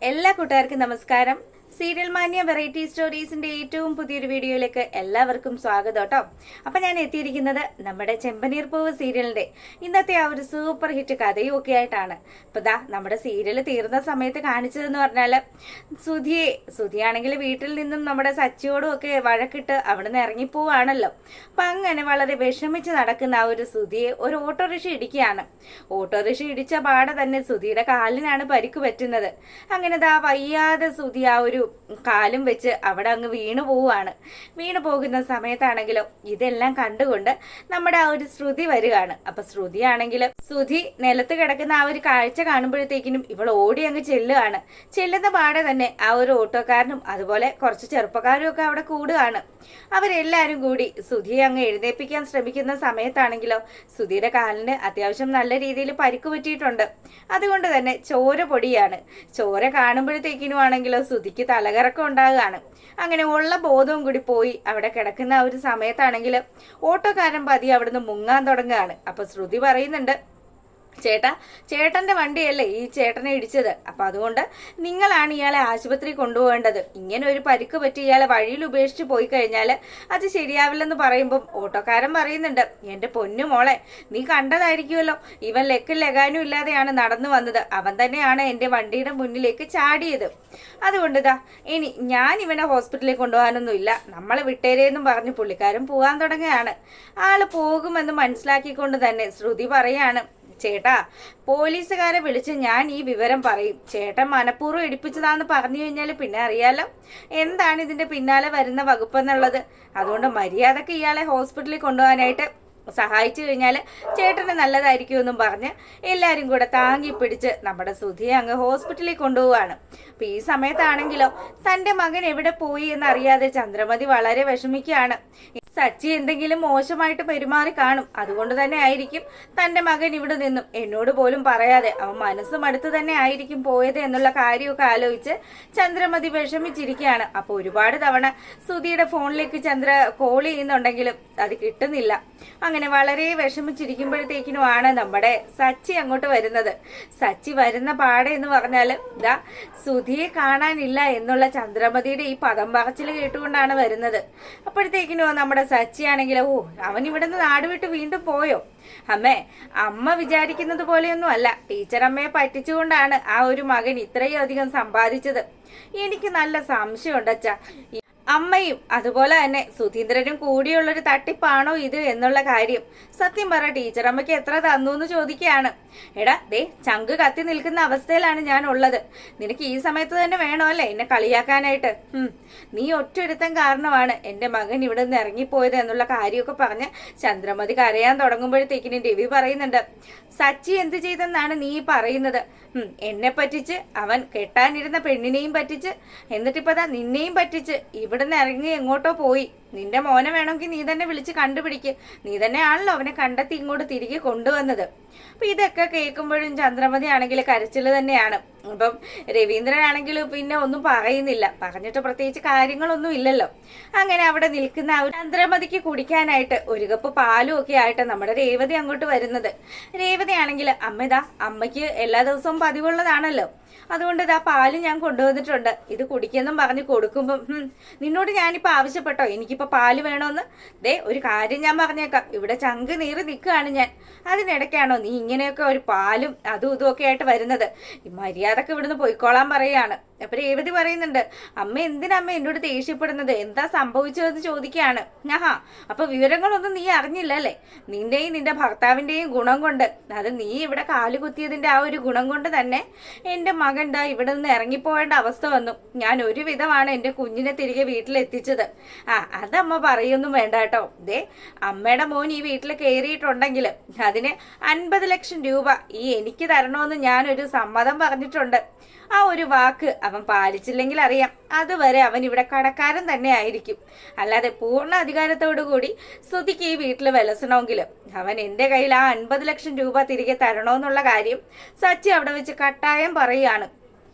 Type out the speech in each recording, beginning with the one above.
എല്ലാ കൂട്ടുകാർക്കും നമസ്കാരം. സീരിയൽ മാനിയ വെറൈറ്റി സ്റ്റോറീസിന്റെ ഏറ്റവും പുതിയൊരു വീഡിയോയിലേക്ക് എല്ലാവർക്കും സ്വാഗതം കേട്ടോ. അപ്പൊ ഞാൻ എത്തിയിരിക്കുന്നത് നമ്മുടെ ചെമ്പനീർ പൂവ് സീരിയലിന്റെ ഇന്നത്തെ ആ ഒരു സൂപ്പർ ഹിറ്റ് കഥയും ഒക്കെ ആയിട്ടാണ്. അപ്പൊ നമ്മുടെ സീരിയൽ തീർന്ന സമയത്ത് കാണിച്ചതെന്ന് പറഞ്ഞാല് സുധിയാണെങ്കിൽ വീട്ടിൽ നിന്നും നമ്മുടെ സച്ചിയോടും ഒക്കെ വഴക്കിട്ട് അവിടെ നിന്ന് ഇറങ്ങിപ്പോവാണല്ലോ. അപ്പൊ അങ്ങനെ വളരെ വിഷമിച്ച് നടക്കുന്ന ആ ഒരു സുധിയെ ഒരു ഓട്ടോറിക്ഷ ഇടിക്കുകയാണ്. ഓട്ടോറിക്ഷ ഇടിച്ച പാടെ തന്നെ സുധിയുടെ കാലിനാണ് പരിക്ക് പറ്റുന്നത്. അങ്ങനെ വയ്യാതെ സുധി ആ ഒരു കാലും വെച്ച് അവിടെ അങ്ങ് വീണു പോവുകയാണ്. വീണു പോകുന്ന സമയത്താണെങ്കിലോ ഇതെല്ലാം കണ്ടുകൊണ്ട് നമ്മുടെ ആ ഒരു ശ്രുതി വരികയാണ്. അപ്പൊ ശ്രുതിയാണെങ്കിലും സുധി നിലത്ത് കിടക്കുന്ന ആ ഒരു കാഴ്ച കാണുമ്പോഴത്തേക്കിനും ഇവൾ ഓടി അങ്ങ് ചെല്ലുകയാണ്. ചെല്ലുന്ന പാടെ തന്നെ ആ ഒരു ഓട്ടോക്കാരനും അതുപോലെ കുറച്ച് ചെറുപ്പക്കാരും ഒക്കെ അവിടെ കൂടുകയാണ്. അവരെല്ലാരും കൂടി സുധിയെ അങ്ങ് എഴുന്നേൽപ്പിക്കാൻ ശ്രമിക്കുന്ന സമയത്താണെങ്കിലോ സുധിയുടെ കാലിന് അത്യാവശ്യം നല്ല രീതിയിൽ പരിക്ക് പറ്റിയിട്ടുണ്ട്. അതുകൊണ്ട് തന്നെ ചോര പൊടിയാണ്. ചോര കാണുമ്പോഴത്തേക്കിനും ആണെങ്കിലോ സുധിക്ക് തലകറക്കം ഉണ്ടാകുകയാണ്. അങ്ങനെ ഉള്ള ബോധവും കൂടി പോയി അവിടെ കിടക്കുന്ന ആ ഒരു സമയത്താണെങ്കിൽ ഓട്ടോക്കാരൻ പതി അവിടുന്ന് മുങ്ങാൻ തുടങ്ങുകയാണ്. അപ്പൊ ശ്രുതി പറയുന്നുണ്ട്, ചേട്ടന്റെ വണ്ടിയല്ലേ ഈ ചേട്ടനെ ഇടിച്ചത്, അപ്പൊ അതുകൊണ്ട് നിങ്ങളാണ് ഇയാളെ ആശുപത്രി കൊണ്ടുപോകേണ്ടത്. ഇങ്ങനെ ഒരു പരിക്ക് പറ്റി ഇയാളെ വഴിയിൽ ഉപേക്ഷിച്ച് പോയി കഴിഞ്ഞാൽ അത് ശരിയാവില്ലെന്ന് പറയുമ്പം ഓട്ടോക്കാരൻ പറയുന്നുണ്ട്, എന്റെ പൊന്നു മോളെ നീ കണ്ടതായിരിക്കുമല്ലോ, ഇവൻ ലെക്കും ലഗാനും ഇല്ലാതെയാണ് നടന്നു വന്നത്. അവൻ തന്നെയാണ് എന്റെ വണ്ടിയുടെ മുന്നിലേക്ക് ചാടിയത്. അതുകൊണ്ട് ഇനി ഞാൻ ഇവനെ ഹോസ്പിറ്റലിൽ കൊണ്ടുപോകാനൊന്നുമില്ല, നമ്മളെ വിട്ടേരെന്നും പറഞ്ഞ് പുള്ളിക്കാരൻ പോകാൻ തുടങ്ങുകയാണ്. ആള് പോകുമെന്ന് മനസ്സിലാക്കിക്കൊണ്ട് തന്നെ ശ്രുതി പറയാണ്, ചേട്ടാ പോലീസുകാരെ വിളിച്ച് ഞാൻ ഈ വിവരം പറയും. ചേട്ടൻ മനഃപൂർവ്വം ഇടിപ്പിച്ചതാന്ന് പറഞ്ഞു കഴിഞ്ഞാൽ പിന്നെ അറിയാലോ എന്താണ് ഇതിന്റെ പിന്നാലെ വരുന്ന വകുപ്പെന്നുള്ളത്. അതുകൊണ്ട് മര്യാദക്ക് ഇയാളെ ഹോസ്പിറ്റലിൽ കൊണ്ടുപോകാനായിട്ട് സഹായിച്ചു കഴിഞ്ഞാൽ ചേട്ടന് നല്ലതായിരിക്കുമെന്നും പറഞ്ഞ് എല്ലാവരും കൂടെ താങ്ങി പിടിച്ച് നമ്മുടെ സുധിയെ അങ്ങ് ഹോസ്പിറ്റലിൽ കൊണ്ടുപോവാണ്. അപ്പൊ ഈ സമയത്താണെങ്കിലോ തന്റെ മകൻ എവിടെ പോയി എന്നറിയാതെ ചന്ദ്രമതി വളരെ വിഷമിക്കുകയാണ്. സച്ചി എന്തെങ്കിലും മോശമായിട്ട് പെരുമാറി കാണും, അതുകൊണ്ട് തന്നെ ആയിരിക്കും തന്റെ മകൻ ഇവിടെ നിന്നും എന്നോട് പോലും പറയാതെ അവൻ മനസ്സും അടുത്ത് തന്നെ ആയിരിക്കും പോയത് എന്നുള്ള കാര്യമൊക്കെ ആലോചിച്ച് ചന്ദ്രമതി വിഷമിച്ചിരിക്കുകയാണ്. അപ്പൊ ഒരുപാട് തവണ സുധിയുടെ ഫോണിലേക്ക് ചന്ദ്ര കോൾ ചെയ്യുന്നുണ്ടെങ്കിലും അത് കിട്ടുന്നില്ല. അങ്ങനെ വളരെ വിഷമിച്ചിരിക്കുമ്പോഴത്തേക്കിനുമാണ് നമ്മുടെ സച്ചി അങ്ങോട്ട് വരുന്നത്. സച്ചി വരുന്ന പാടെ എന്ന് പറഞ്ഞാല് സുധിയെ കാണാനില്ല എന്നുള്ള ചന്ദ്രമതിയുടെ ഈ പദം പറച്ചിൽ കേട്ടുകൊണ്ടാണ് വരുന്നത്. അപ്പോഴത്തേക്കിനോ നമ്മുടെ സച്ചിയാണെങ്കിലോ അവൻ ഇവിടുന്ന് നാട് വിട്ട് വീണ്ടും പോയോ? അമ്മ വിചാരിക്കുന്നത് പോലെയൊന്നും അല്ല, ടീച്ചർ അമ്മയെ പറ്റിച്ചുകൊണ്ടാണ് ആ ഒരു മകൻ ഇത്രയും അധികം സമ്പാദിച്ചത്. എനിക്ക് നല്ല സംശയമുണ്ട് അച്ഛാ, അമ്മയും അതുപോലെ തന്നെ സുധീന്ദ്രനും കൂടിയുള്ളൊരു തട്ടിപ്പാണോ ഇത് എന്നുള്ള കാര്യം. സത്യം പറ ടീച്ചർ അമ്മയ്ക്ക് എത്ര തന്നു എന്ന് ചോദിക്കുകയാണ്. ചങ്ക് കത്തി നിൽക്കുന്ന അവസ്ഥയിലാണ് ഞാൻ ഉള്ളത്. നിനക്ക് ഈ സമയത്ത് തന്നെ വേണോ അല്ലേ എന്നെ കളിയാക്കാനായിട്ട്? നീ ഒറ്റൊരുത്തൻ കാരണമാണ് എന്റെ മകൻ ഇവിടെ നിന്ന് ഇറങ്ങിപ്പോയത് എന്നുള്ള കാര്യമൊക്കെ പറഞ്ഞ് ചന്ദ്രമതി കരയാൻ തുടങ്ങുമ്പോഴത്തേക്കിനും രവി പറയുന്നുണ്ട്, സച്ചി എന്ത് ചെയ്തെന്നാണ് നീ പറയുന്നത്? എന്നെ പറ്റിച്ച്, അവൻ കെട്ടാനിരുന്ന പെണ്ണിനെയും പറ്റിച്ച്, എന്നിട്ടിപ്പോ നിന്നെയും പറ്റിച്ച് ഇവിടുന്ന് ഇറങ്ങി എങ്ങോട്ടോ പോയി. നിന്റെ മോനെ വേണമെങ്കിൽ നീ തന്നെ വിളിച്ച് കണ്ടുപിടിക്ക്. നീ തന്നെ ആണല്ലോ അവനെ കണ്ടെത്തി ഇങ്ങോട്ട് തിരികെ കൊണ്ടുവന്നത്. അപ്പൊ ഇതൊക്കെ കേൾക്കുമ്പോഴും ചന്ദ്രമതി ആണെങ്കിൽ കരച്ചില് തന്നെയാണ്. അപ്പം രവീന്ദ്രനാണെങ്കിലും പിന്നെ ഒന്നും പറയുന്നില്ല, പറഞ്ഞിട്ട് പ്രത്യേകിച്ച് കാര്യങ്ങളൊന്നും ഇല്ലല്ലോ. അങ്ങനെ അവിടെ നിൽക്കുന്ന ആ ചന്ദ്രമതിക്ക് കുടിക്കാനായിട്ട് ഒരു കപ്പ് പാലും ഒക്കെ ആയിട്ട് നമ്മുടെ രേവതി അങ്ങോട്ട് വരുന്നത്. രേവതി ആണെങ്കിൽ അമ്മയ്ക്ക് എല്ലാ ദിവസവും പതിവുള്ളതാണല്ലോ, അതുകൊണ്ട് പാല് ഞാൻ കൊണ്ടുവന്നിട്ടുണ്ട്, ഇത് കുടിക്കെന്നും പറഞ്ഞ് കൊടുക്കുമ്പം നിന്നോട് ഞാനിപ്പോ ആവശ്യപ്പെട്ടോ എനിക്കിപ്പോ പാല് വേണോന്ന്? ഒരു കാര്യം ഞാൻ പറഞ്ഞേക്കാം, ഇവിടെ ചങ്ക് നീറി നിൽക്കുകയാണ് ഞാൻ. അതിനിടയ്ക്കാണോ നീ ഇങ്ങനെയൊക്കെ ഒരു പാലും അതും ഇതും ഒക്കെ ആയിട്ട് വരുന്നത്? മര്യാദക്ക് ഇവിടുന്ന് പോയിക്കോളാൻ പറയാണ്. അപ്പൊ രേവതി പറയുന്നുണ്ട്, അമ്മ എന്തിനമ്മ എന്നോട് ദേഷ്യപ്പെടുന്നത്? എന്താ സംഭവിച്ചതെന്ന് ചോദിക്കുകയാണ്. അപ്പൊ വിവരങ്ങളൊന്നും നീ അറിഞ്ഞില്ല അല്ലേ? നിന്റെയും നിന്റെ ഭർത്താവിന്റെയും ഗുണം കൊണ്ട്, അത് നീ ഇവിടെ കാലുകുത്തിയതിന്റെ ആ ഒരു ഗുണം കൊണ്ട് തന്നെ എന്റെ മകൻ ഇവിടെ നിന്ന് ഇറങ്ങിപ്പോവേണ്ട അവസ്ഥ വന്നു. ഞാൻ ഒരു വിധമാണ് എന്റെ കുഞ്ഞിനെ തിരികെ വീട്ടിലെത്തിച്ചത്. അതമ്മ പറയൊന്നും വേണ്ട കേട്ടോ. അമ്മയുടെ മോൻ ഈ വീട്ടിൽ കയറിയിട്ടുണ്ടെങ്കിൽ അതിന് 50 ലക്ഷം രൂപ എനിക്ക് തരണമെന്ന് ഞാനൊരു സമ്മതം പറഞ്ഞിട്ടുണ്ട്. ആ ഒരു വാക്ക് അവൻ പാലിച്ചില്ലെങ്കിൽ അറിയാം, അതുവരെ അവൻ ഇവിടെ കടക്കാരൻ തന്നെ ആയിരിക്കും. അല്ലാതെ പൂർണ്ണ അധികാരത്തോടു കൂടി സ്തുതിക്ക് ഈ വീട്ടിൽ വിലസണമെങ്കിൽ അവൻ എന്റെ കയ്യിൽ ആ 50 ലക്ഷം രൂപ തിരികെ തരണമെന്നുള്ള കാര്യം സച്ചി അവിടെ വെച്ച് കട്ടായം പറയുകയാണ്.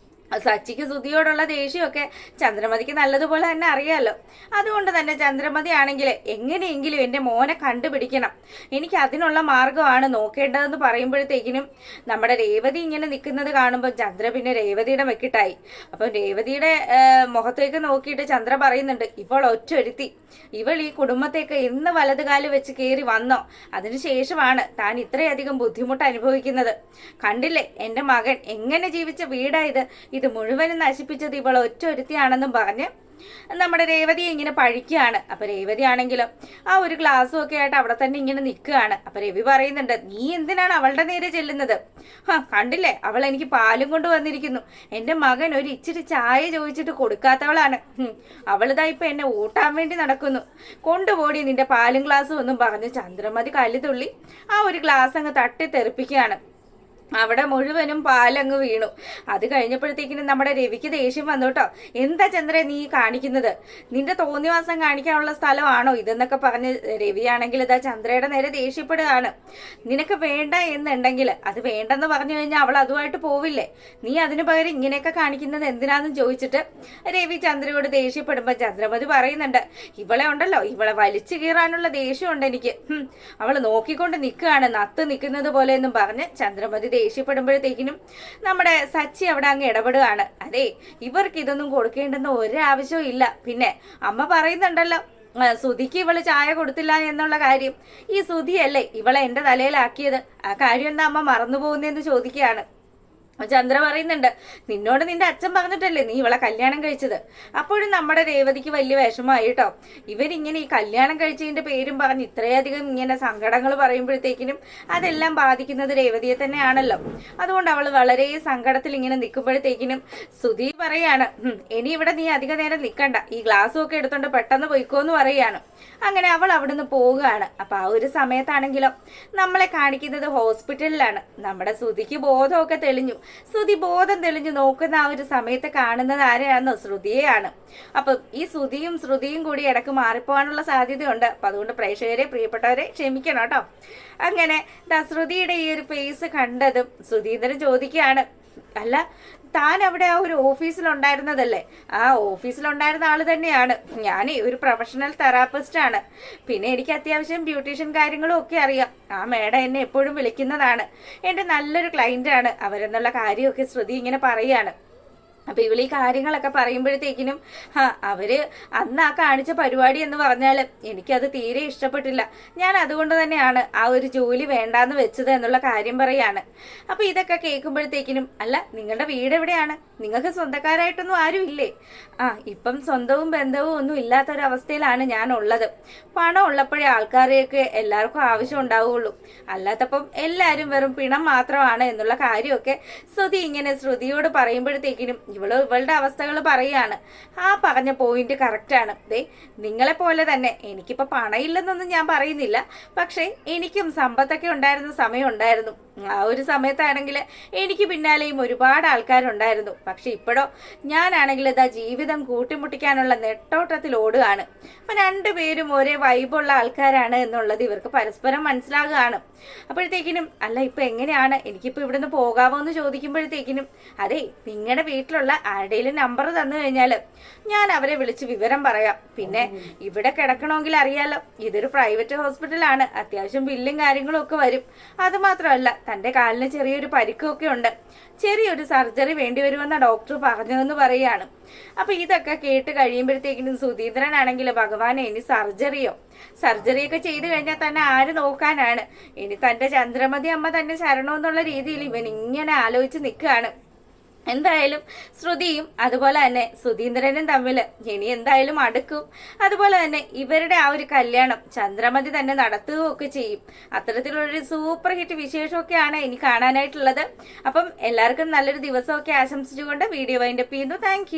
സച്ചിക്ക് സുധിയോടുള്ള ദേഷ്യമൊക്കെ ചന്ദ്രമതിക്ക് നല്ലതുപോലെ തന്നെ അറിയാലോ. അതുകൊണ്ട് തന്നെ ചന്ദ്രമതി ആണെങ്കിൽ എങ്ങനെയെങ്കിലും എൻ്റെ മോനെ കണ്ടുപിടിക്കണം, എനിക്ക് അതിനുള്ള മാർഗമാണ് നോക്കേണ്ടതെന്ന് പറയുമ്പോഴത്തേക്കിനും നമ്മുടെ രേവതി ഇങ്ങനെ നിൽക്കുന്നത് കാണുമ്പോൾ ചന്ദ്ര പിന്നെ രേവതിയുടെ വെക്കിട്ടായി. അപ്പം രേവതിയുടെ മുഖത്തേക്ക് നോക്കിയിട്ട് ചന്ദ്ര പറയുന്നുണ്ട്, ഇവൾ ഒറ്റൊരുത്തി, ഇവൾ ഈ കുടുംബത്തേക്ക് എന്ന് വലതുകാല് വെച്ച് കയറി വന്നോ അതിനുശേഷമാണ് താൻ ഇത്രയധികം ബുദ്ധിമുട്ട് അനുഭവിക്കുന്നത്. കണ്ടില്ലേ എൻ്റെ മകൻ എങ്ങനെ ജീവിച്ച വീടായത്, ഇത് മുഴുവനും നശിപ്പിച്ചത് ഇവൾ ഒറ്റൊരുത്തിയാണെന്നും പറഞ്ഞ് നമ്മുടെ രേവതിയെ ഇങ്ങനെ പഴിക്കുകയാണ്. അപ്പൊ രേവതി ആണെങ്കിലും ആ ഒരു ഗ്ലാസ്സും ഒക്കെ ആയിട്ട് അവിടെ തന്നെ ഇങ്ങനെ നിൽക്കുകയാണ്. അപ്പൊ രവി പറയുന്നുണ്ട്, നീ എന്തിനാണ് അവളുടെ നേരെ ചെല്ലുന്നത്? കണ്ടില്ലേ, അവൾ എനിക്ക് പാലും കൊണ്ട് വന്നിരിക്കുന്നു, എൻ്റെ മകൻ ഒരു ഇച്ചിരി ചായ ചോദിച്ചിട്ട് കൊടുക്കാത്തവളാണ്, അവളിതാ ഇപ്പൊ എന്നെ ഊട്ടാൻ വേണ്ടി നടക്കുന്നു, കൊണ്ടുപോടി നിന്റെ പാലും ഗ്ലാസ്സും ഒന്നും പറഞ്ഞ് ചന്ദ്രമതി കല്ലുതുള്ളി ആ ഒരു ഗ്ലാസ് അങ്ങ് തട്ടി തെറിപ്പിക്കുകയാണ്. അവിടെ മുഴുവനും പാലങ്ങ് വീണു. അത് കഴിഞ്ഞപ്പോഴത്തേക്കിനും നമ്മുടെ രവിക്ക് ദേഷ്യം വന്നു കേട്ടോ. എന്താ ചന്ദ്ര നീ കാണിക്കുന്നത്, നിന്റെ തോന്നിവാസം കാണിക്കാനുള്ള സ്ഥലമാണോ ഇതെന്നൊക്കെ പറഞ്ഞ് രവിയാണെങ്കിൽ ഇതാ ചന്ദ്രയുടെ നേരെ ദേഷ്യപ്പെടുകയാണ്. നിനക്ക് വേണ്ട എന്നുണ്ടെങ്കിൽ അത് വേണ്ടെന്ന് പറഞ്ഞു കഴിഞ്ഞാൽ അവൾ അതുമായിട്ട് പോവില്ലേ, നീ അതിനു പകരം ഇങ്ങനെയൊക്കെ കാണിക്കുന്നത് എന്തിനാന്ന് ചോദിച്ചിട്ട് രവി ചന്ദ്രയോട് ദേഷ്യപ്പെടുമ്പോൾ ചന്ദ്രമതി പറയുന്നുണ്ട്, ഇവളെ ഉണ്ടല്ലോ, ഇവളെ വലിച്ചു കീറാനുള്ള ദേഷ്യമുണ്ട് എനിക്ക്, അവൾ നോക്കിക്കൊണ്ട് നിൽക്കുകയാണ് നത്ത് നിൽക്കുന്നത് പോലെ എന്നും പറഞ്ഞ് ചന്ദ്രമതി ദേഷ്യപ്പെടുമ്പോഴത്തേക്കിനും നമ്മുടെ സച്ചി അവിടെ അങ്ങ് ഇടപെടുകയാണ്. അതെ, ഇവർക്ക് ഇതൊന്നും കൊടുക്കേണ്ടെന്ന് ഒരാവശ്യവും ഇല്ല. പിന്നെ അമ്മ പറയുന്നുണ്ടല്ലോ സുധിക്ക് ഇവള് ചായ കൊടുത്തില്ല എന്നുള്ള കാര്യം, ഈ സുധിയല്ലേ ഇവളെ എന്റെ തലയിലാക്കിയത്, ആ കാര്യം എന്താ അമ്മ മറന്നു പോകുന്നതെന്ന് ചോദിക്കുകയാണ്. ചന്ദ്ര പറയുന്നുണ്ട്, നിന്നോട് നിന്റെ അച്ഛൻ പറഞ്ഞിട്ടല്ലേ നീ ഇവളെ കല്യാണം കഴിച്ചത്. അപ്പോഴും നമ്മുടെ രേവതിക്ക് വലിയ വിഷമമായി കേട്ടോ. ഇവരിങ്ങനെ ഈ കല്യാണം കഴിച്ചതിന്റെ പേരും പറഞ്ഞ് ഇത്രയധികം ഇങ്ങനെ സങ്കടങ്ങൾ പറയുമ്പോഴത്തേക്കിനും അതെല്ലാം ബാധിക്കുന്നത് രേവതിയെ തന്നെയാണല്ലോ. അതുകൊണ്ട് അവൾ വളരെ സങ്കടത്തിൽ ഇങ്ങനെ നിൽക്കുമ്പോഴത്തേക്കിനും സുധി പറയാണ്, ഇനി ഇവിടെ നീ അധിക നേരം നിൽക്കണ്ട, ഈ ഗ്ലാസ്സും ഒക്കെ എടുത്തോണ്ട് പെട്ടെന്ന് പോയിക്കോന്ന് പറയാണ്. അങ്ങനെ അവൾ അവിടുന്ന് പോവുകയാണ്. അപ്പൊ ആ ഒരു സമയത്താണെങ്കിലോ നമ്മളെ കാണിക്കുന്നത് ഹോസ്പിറ്റലിലാണ്. നമ്മുടെ സുധിക്ക് ബോധമൊക്കെ തെളിഞ്ഞു. ശ്രുതി ബോധം തെളിഞ്ഞു നോക്കുന്ന ആ ഒരു സമയത്ത് കാണുന്നത് ആരെയാണെന്നോ, ശ്രുതിയെയാണ്. അപ്പം ഈ ശ്രുതിയും കൂടി ഇടക്ക് മാറിപ്പോകാനുള്ള സാധ്യതയുണ്ട്. അപ്പൊ അതുകൊണ്ട് പ്രേക്ഷകരെ, പ്രിയപ്പെട്ടവരെ ക്ഷമിക്കണം കേട്ടോ. അങ്ങനെ ശ്രുതിയുടെ ഈ ഒരു ഫേസ് കണ്ടതും ശ്രുതീന്ദ്രൻ ചോദിക്കുകയാണ്, അല്ല താൻ അവിടെ ആ ഒരു ഓഫീസിലുണ്ടായിരുന്നതല്ലേ? ആ ഓഫീസിലുണ്ടായിരുന്ന ആള് തന്നെയാണ് ഞാൻ, ഒരു പ്രൊഫഷണൽ തെറാപ്പിസ്റ്റ് ആണ്. പിന്നെ എനിക്ക് അത്യാവശ്യം ബ്യൂട്ടീഷ്യൻ കാര്യങ്ങളും ഒക്കെ അറിയാം. ആ മേഡം എന്നെ എപ്പോഴും വിളിക്കുന്നതാണ്, എൻ്റെ നല്ലൊരു ക്ലയന്റ് ആണ് അവരെന്നുള്ള കാര്യമൊക്കെ ശ്രുതി ഇങ്ങനെ പറയാണ്. അപ്പൊ ഇവള് ഈ കാര്യങ്ങളൊക്കെ പറയുമ്പോഴത്തേക്കിനും അവര് അന്ന് ആ കാണിച്ച പരിപാടി എന്ന് പറഞ്ഞാൽ എനിക്കത് തീരെ ഇഷ്ടപ്പെട്ടില്ല, ഞാൻ അതുകൊണ്ട് തന്നെയാണ് ആ ഒരു ജോലി വേണ്ടാന്ന് വെച്ചത് എന്നുള്ള കാര്യം പറയാണ്. അപ്പൊ ഇതൊക്കെ കേൾക്കുമ്പോഴത്തേക്കിനും, അല്ല നിങ്ങളുടെ വീട് എവിടെയാണ്, നിങ്ങൾക്ക് സ്വന്തക്കാരായിട്ടൊന്നും ആരും ഇല്ലേ? ഇപ്പം സ്വന്തവും ബന്ധവും ഒന്നും ഇല്ലാത്തൊരവസ്ഥയിലാണ് ഞാൻ ഉള്ളത്. പണം ഉള്ളപ്പോഴേ ആൾക്കാരെയൊക്കെ എല്ലാവർക്കും ആവശ്യം ഉണ്ടാവുള്ളൂ, അല്ലാത്തപ്പം എല്ലാവരും വെറും പിണം മാത്രമാണ് എന്നുള്ള കാര്യമൊക്കെ ശ്രുതി ഇങ്ങനെ ശ്രുതിയോട് പറയുമ്പോഴത്തേക്കിനും ഇവളുടെ അവസ്ഥകൾ പറയാണ്. ആ പറഞ്ഞ പോയിന്റ് കറക്റ്റാണ്. ദേ നിങ്ങളെ പോലെ തന്നെ എനിക്കിപ്പോ പണയില്ലെന്നൊന്നും ഞാൻ പറയുന്നില്ല, പക്ഷെ എനിക്കും സമ്പത്തൊക്കെ ഉണ്ടായിരുന്ന സമയം ഉണ്ടായിരുന്നു. ആ ഒരു സമയത്താണെങ്കിൽ എനിക്ക് പിന്നാലെയും ഒരുപാട് ആൾക്കാരുണ്ടായിരുന്നു. പക്ഷെ ഇപ്പോഴോ ഞാനാണെങ്കിൽ ഇതാ ജീവിതം കൂട്ടിമുട്ടിക്കാനുള്ള നെട്ടോട്ടത്തിൽ ഓടുകയാണ്. അപ്പൊ രണ്ടുപേരും ഒരേ വൈബുള്ള ആൾക്കാരാണ് എന്നുള്ളത് ഇവർക്ക് പരസ്പരം മനസ്സിലാകുകയാണ്. അപ്പോഴത്തേക്കിനും, അല്ല ഇപ്പൊ എങ്ങനെയാണ്, എനിക്കിപ്പോ ഇവിടുന്ന് പോകാമോ എന്ന് ചോദിക്കുമ്പോഴത്തേക്കിനും, അതെ നിങ്ങളുടെ വീട്ടിലുള്ള ആരുടെയും നമ്പർ തന്നു കഴിഞ്ഞാൽ ഞാൻ അവരെ വിളിച്ച് വിവരം പറയാം. പിന്നെ ഇവിടെ കിടക്കണമെങ്കിൽ അറിയാലോ, ഇതൊരു പ്രൈവറ്റ് ഹോസ്പിറ്റലാണ്, അത്യാവശ്യം ബില്ലും കാര്യങ്ങളും ഒക്കെ വരും. അത് മാത്രമല്ല തൻ്റെ കാലിന് ചെറിയൊരു പരിക്കൊക്കെ ഉണ്ട്, ചെറിയൊരു സർജറി വേണ്ടി വരുമെന്ന ഡോക്ടർ പറഞ്ഞതെന്ന് പറയാണ്. അപ്പൊ ഇതൊക്കെ കേട്ട് കഴിയുമ്പോഴത്തേക്കിനും സുധീന്ദ്രനാണെങ്കിൽ, ഭഗവാനെ ഇനി സർജറിയൊക്കെ ചെയ്തു കഴിഞ്ഞാൽ തന്നെ ആര് നോക്കാനാണ്, ഇനി തന്റെ ചന്ദ്രമതി അമ്മ തന്നെ ശരണമെന്നുള്ള രീതിയിൽ ഇവൻ ഇങ്ങനെ ആലോചിച്ച് നിൽക്കുകയാണ്. എന്തായാലും ശ്രുതിയും അതുപോലെ തന്നെ സുധീന്ദ്രനും തമ്മിൽ ഇനി എന്തായാലും അടുക്കും. അതുപോലെ തന്നെ ഇവരുടെ ആ ഒരു കല്യാണം ചന്ദ്രമതി തന്നെ നടത്തുകയൊക്കെ ചെയ്യും. അത്തരത്തിലുള്ളൊരു സൂപ്പർ ഹിറ്റ് വിശേഷമൊക്കെയാണ് ഇനി കാണാനായിട്ടുള്ളത്. അപ്പം എല്ലാവർക്കും നല്ലൊരു ദിവസമൊക്കെ ആശംസിച്ചുകൊണ്ട് വീഡിയോ വൈൻഡപ്പ് ചെയ്യുന്നു. താങ്ക്